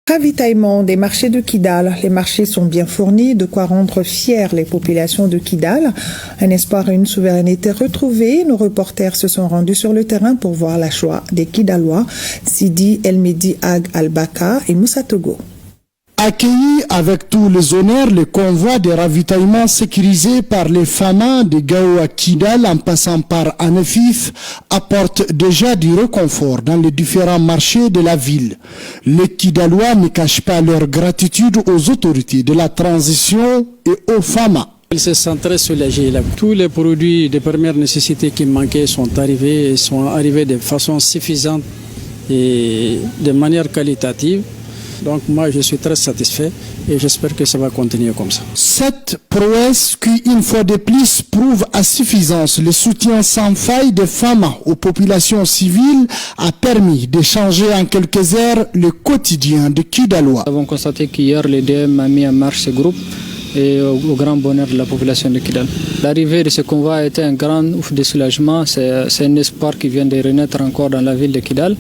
Ravitaillement des marchés de Kidal. Les marchés sont bien fournis, de quoi rendre fiers les populations de Kidal. Un espoir et une souveraineté retrouvée. Nos reporters se sont rendus sur le terrain pour voir la joie des Kidalois, Sidi El-Medi Ag Al-Baka et Moussa Togo. Accueillis avec tous les honneurs, le convoi de ravitaillement sécurisé par les FAMA de Gao à Kidal en passant par Anefif apporte déjà du réconfort dans les différents marchés de la ville. Les Kidalois ne cachent pas leur gratitude aux autorités de la transition et aux FAMA. Ils se sentent très soulagés. Tous les produits de première nécessité qui manquaient sont arrivés de façon suffisante et de manière qualitative. Donc moi je suis très satisfait et j'espère que ça va continuer comme ça. Cette prouesse qui une fois de plus prouve à suffisance le soutien sans faille des femmes aux populations civiles a permis de changer en quelques heures le quotidien de Kidalois. Nous avons constaté qu'hier le DM a mis en marche ce groupe et au grand bonheur de la population de Kidal. L'arrivée de ce convoi a été un grand ouf de soulagement, c'est un espoir qui vient de renaître encore dans la ville de Kidal.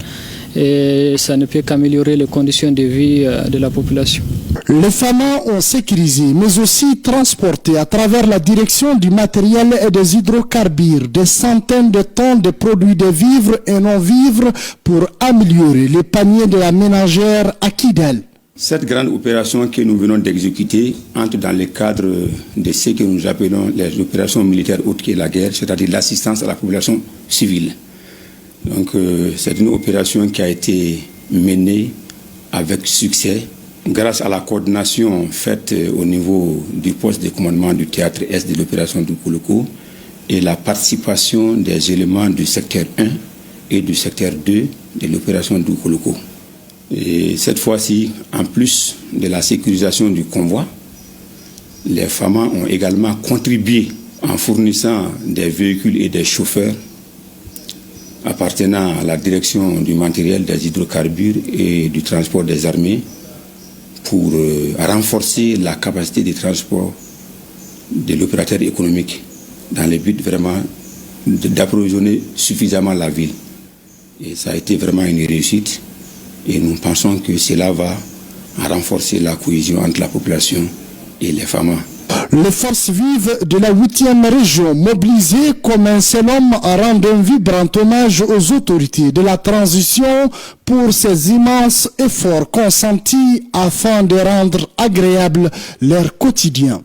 Et ça ne peut qu'améliorer les conditions de vie de la population. Les FAMA ont sécurisé, mais aussi transporté à travers la direction du matériel et des hydrocarbures des centaines de tonnes de produits de vivres et non-vivres pour améliorer les paniers de la ménagère à Kidal. Cette grande opération que nous venons d'exécuter entre dans le cadre de ce que nous appelons les opérations militaires autres que la guerre, c'est-à-dire l'assistance à la population civile. Donc c'est une opération qui a été menée avec succès grâce à la coordination faite au niveau du poste de commandement du théâtre Est de l'opération du Koloko et la participation des éléments du secteur 1 et du secteur 2 de l'opération du Koloko. Et cette fois-ci, en plus de la sécurisation du convoi, les FAMA ont également contribué en fournissant des véhicules et des chauffeurs appartenant à la direction du matériel des hydrocarbures et du transport des armées pour renforcer la capacité de transport de l'opérateur économique dans le but vraiment d'approvisionner suffisamment la ville. Et ça a été vraiment une réussite et nous pensons que cela va renforcer la cohésion entre la population et les FAMA. Les forces vives de la 8e région, mobilisées comme un seul homme, rendent un vibrant hommage aux autorités de la transition pour ces immenses efforts consentis afin de rendre agréable leur quotidien.